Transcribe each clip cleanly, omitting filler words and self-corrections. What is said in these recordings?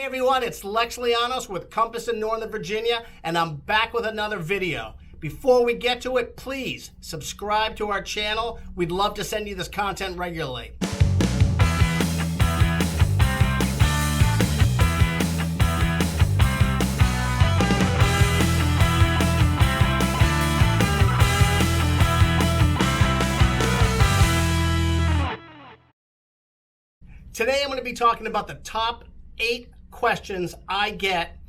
everyone, it's Lex Lianos with Compass in Northern Virginia, and I'm back with another video. Before we get to it, please subscribe to our channel. We'd love to send you this content regularly. Today I'm going to be talking about the top 8 questions I get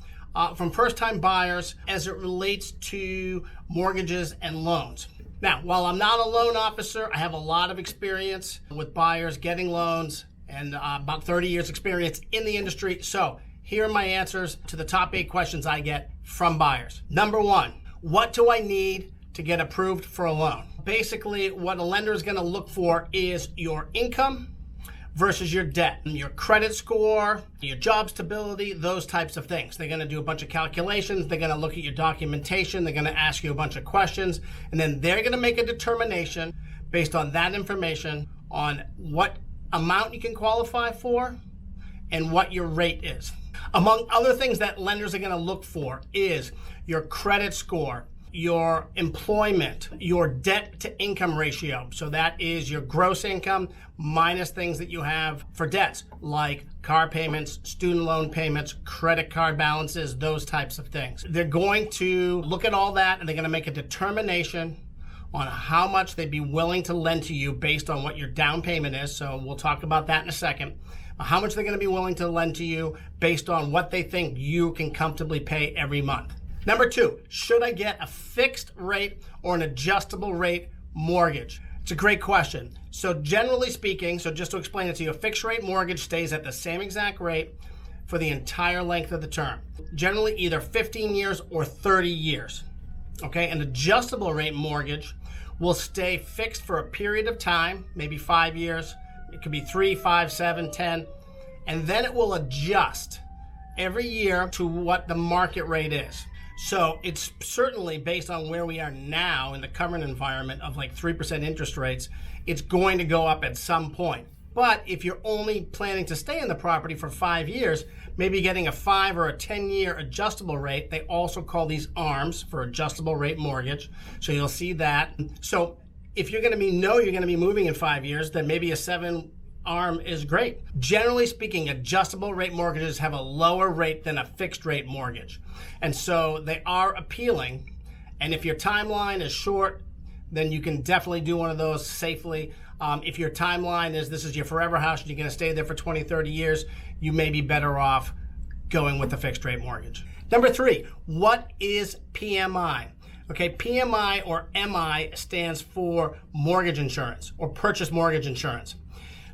from first-time buyers as it relates to mortgages and loans. Now, while I'm not a loan officer, I have a lot of experience with buyers getting loans and about 30 years experience in the industry. So here are my answers to the top 8 questions I get from buyers. Number 1, what do I need to get approved for a loan? Basically, what a lender is going to look for is your income versus your debt, your credit score, your job stability, those types of things. They're going to do a bunch of calculations. They're going to look at your documentation. They're going to ask you a bunch of questions. And then they're going to make a determination based on that information on what amount you can qualify for and what your rate is. Among other things that lenders are going to look for is your credit score, your employment, your debt to income ratio. So that is your gross income minus things that you have for debts like car payments, student loan payments, credit card balances, those types of things. They're going to look at all that and they're going to make a determination on how much they'd be willing to lend to you based on what your down payment is. So we'll talk about that in a second. How much they're going to be willing to lend to you based on what they think you can comfortably pay every month. Number 2, should I get a fixed rate or an adjustable rate mortgage? It's a great question. So generally speaking, so just to explain it to you, a fixed rate mortgage stays at the same exact rate for the entire length of the term. Generally either 15 years or 30 years. Okay, an adjustable rate mortgage will stay fixed for a period of time, maybe 5 years. It could be 3, 5, 7, 10, and then it will adjust every year to what the market rate is. So it's certainly based on where we are now in the current environment of like 3% interest rates, it's going to go up at some point. But if you're only planning to stay in the property for 5 years, maybe getting a 5 or a 10-year adjustable rate, they also call these ARMs for adjustable rate mortgage. So you'll see that. So if you're going to be moving in 5 years, then maybe a 7 ARM is great. Generally speaking, adjustable rate mortgages have a lower rate than a fixed rate mortgage. And so they are appealing. And if your timeline is short, then you can definitely do one of those safely. If your timeline is this is your forever house and you're going to stay there for 20, 30 years, you may be better off going with a fixed rate mortgage. Number 3, what is PMI? Okay, PMI or MI stands for mortgage insurance or purchase mortgage insurance.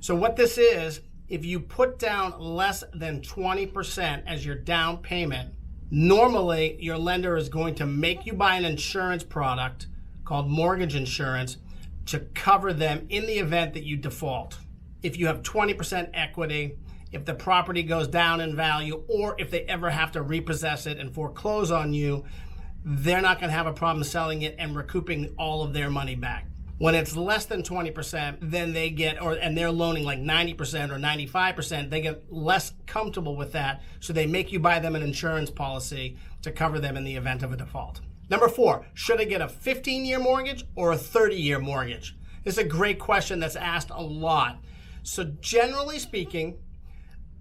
So what this is, if you put down less than 20% as your down payment, normally your lender is going to make you buy an insurance product called mortgage insurance to cover them in the event that you default. If you have 20% equity, if the property goes down in value, or if they ever have to repossess it and foreclose on you, they're not going to have a problem selling it and recouping all of their money back. When it's less than 20%, then they get, and they're loaning like 90% or 95%, they get less comfortable with that. So they make you buy them an insurance policy to cover them in the event of a default. Number 4, should I get a 15-year mortgage or a 30-year mortgage? This is a great question that's asked a lot. So generally speaking,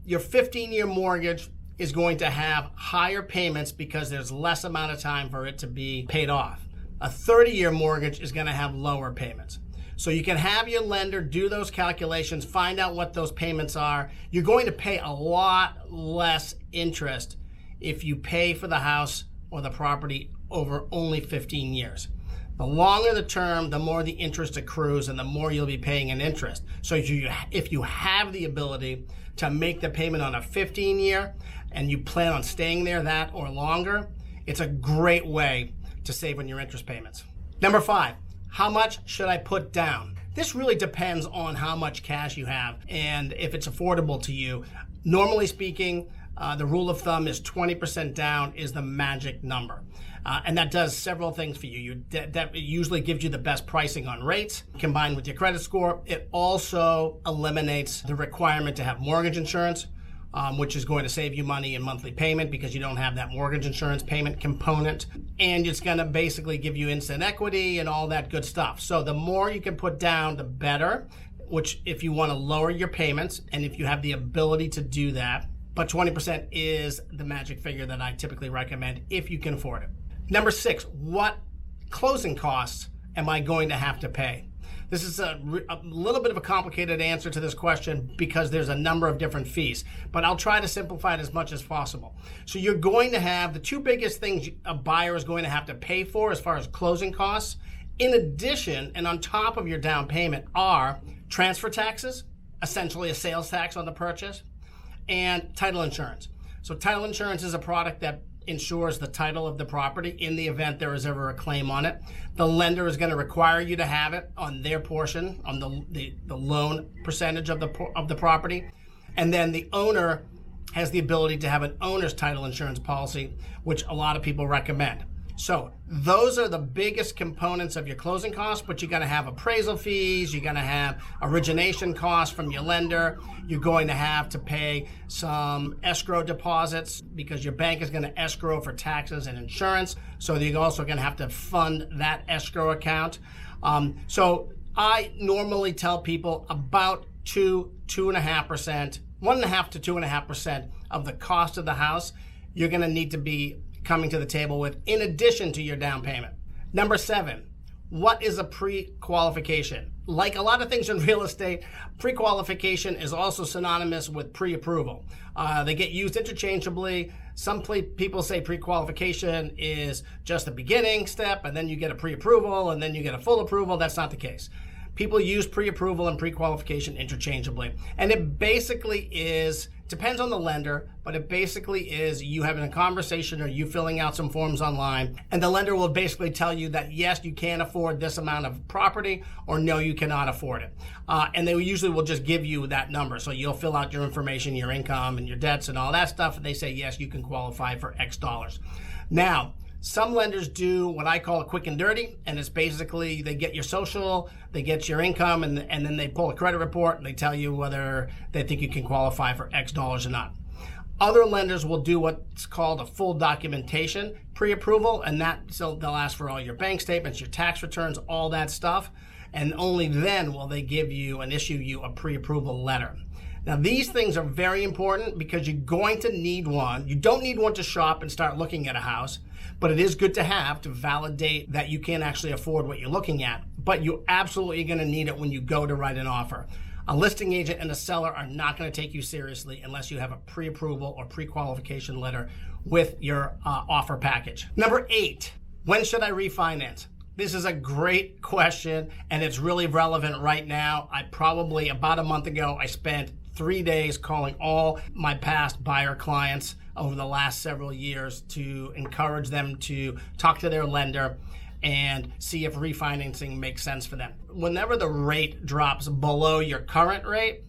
your 15-year mortgage is going to have higher payments because there's less amount of time for it to be paid off. A 30-year mortgage is going to have lower payments. So you can have your lender do those calculations, find out what those payments are. You're going to pay a lot less interest if you pay for the house or the property over only 15 years. The longer the term, the more the interest accrues and the more you'll be paying in interest. So if you have the ability to make the payment on a 15-year and you plan on staying there that or longer, it's a great way to save on your interest payments. Number 5, how much should I put down? This really depends on how much cash you have and if it's affordable to you. Normally speaking, the rule of thumb is 20% down is the magic number. And that does several things for you. That usually gives you the best pricing on rates combined with your credit score. It also eliminates the requirement to have mortgage insurance. which is going to save you money in monthly payment because you don't have that mortgage insurance payment component. And it's going to basically give you instant equity and all that good stuff. So the more you can put down, the better, which if you want to lower your payments and if you have the ability to do that. But 20% is the magic figure that I typically recommend if you can afford it. Number 6, what closing costs am I going to have to pay? This is a little bit of a complicated answer to this question because there's a number of different fees, but I'll try to simplify it as much as possible. So you're going to have the two biggest things a buyer is going to have to pay for as far as closing costs. In addition, and on top of your down payment, are transfer taxes, essentially a sales tax on the purchase, and title insurance. So title insurance is a product that insures the title of the property in the event there is ever a claim on it. The lender is going to require you to have it on their portion, on the loan percentage of the property. And then the owner has the ability to have an owner's title insurance policy, which a lot of people recommend. So those are the biggest components of your closing costs, but you're going to have appraisal fees, you're going to have origination costs from your lender, you're going to have to pay some escrow deposits because your bank is going to escrow for taxes and insurance, so you're also going to have to fund that escrow account. So I normally tell people about 2.5%, 1.5 to 2.5% of the cost of the house you're going to need to be coming to the table with in addition to your down payment. Number 7, what is a pre-qualification? Like a lot of things in real estate, pre-qualification is also synonymous with pre-approval. They get used interchangeably. Some people say pre-qualification is just a beginning step and then you get a pre-approval and then you get a full approval. That's not the case. People use pre-approval and pre-qualification interchangeably. And it basically is, depends on the lender, but it basically is you having a conversation or you filling out some forms online, and the lender will basically tell you that yes, you can afford this amount of property, or no, you cannot afford it. And they usually will just give you that number. So you'll fill out your information, your income and your debts and all that stuff, and they say, yes, you can qualify for X dollars. Now, some lenders do what I call a quick and dirty, and it's basically they get your social, they get your income, and then they pull a credit report and they tell you whether they think you can qualify for X dollars or not. Other lenders will do what's called a full documentation pre-approval, and so they'll ask for all your bank statements, your tax returns, all that stuff, and only then will they give you and issue you a pre-approval letter. Now, these things are very important because you're going to need one. You don't need one to shop and start looking at a house, but it is good to have to validate that you can actually afford what you're looking at. But you're absolutely going to need it when you go to write an offer. A listing agent and a seller are not going to take you seriously unless you have a pre-approval or pre-qualification letter with your offer package. Number 8, when should I refinance? This is a great question, and it's really relevant right now. About a month ago, I spent 3 days calling all my past buyer clients over the last several years to encourage them to talk to their lender and see if refinancing makes sense for them. Whenever the rate drops below your current rate,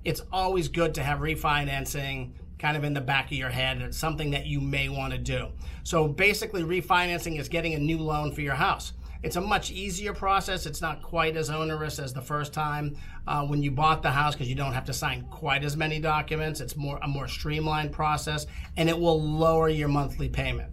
it's always good to have refinancing kind of in the back of your head. It's something that you may want to do. So basically, refinancing is getting a new loan for your house. It's a much easier process. It's not quite as onerous as the first time when you bought the house because you don't have to sign quite as many documents. It's a more streamlined process, and it will lower your monthly payment.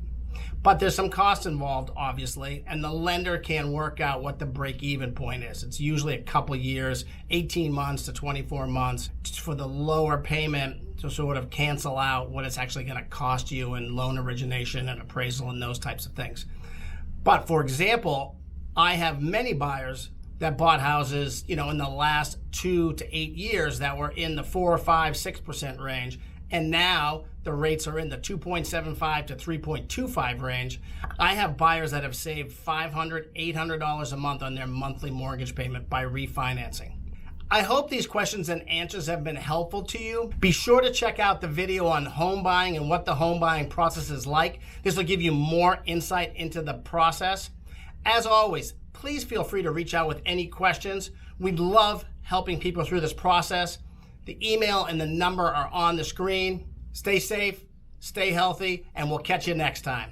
But there's some costs involved, obviously, and the lender can work out what the break-even point is. It's usually a couple years, 18 months to 24 months for the lower payment to sort of cancel out what it's actually going to cost you in loan origination and appraisal and those types of things. But for example, I have many buyers that bought houses, in the last 2 to 8 years that were in the 4, 5, 6% range. And now the rates are in the 2.75 to 3.25 range. I have buyers that have saved $500, $800 a month on their monthly mortgage payment by refinancing. I hope these questions and answers have been helpful to you. Be sure to check out the video on home buying and what the home buying process is like. This will give you more insight into the process. As always, please feel free to reach out with any questions. We'd love helping people through this process. The email and the number are on the screen. Stay safe, stay healthy, and we'll catch you next time.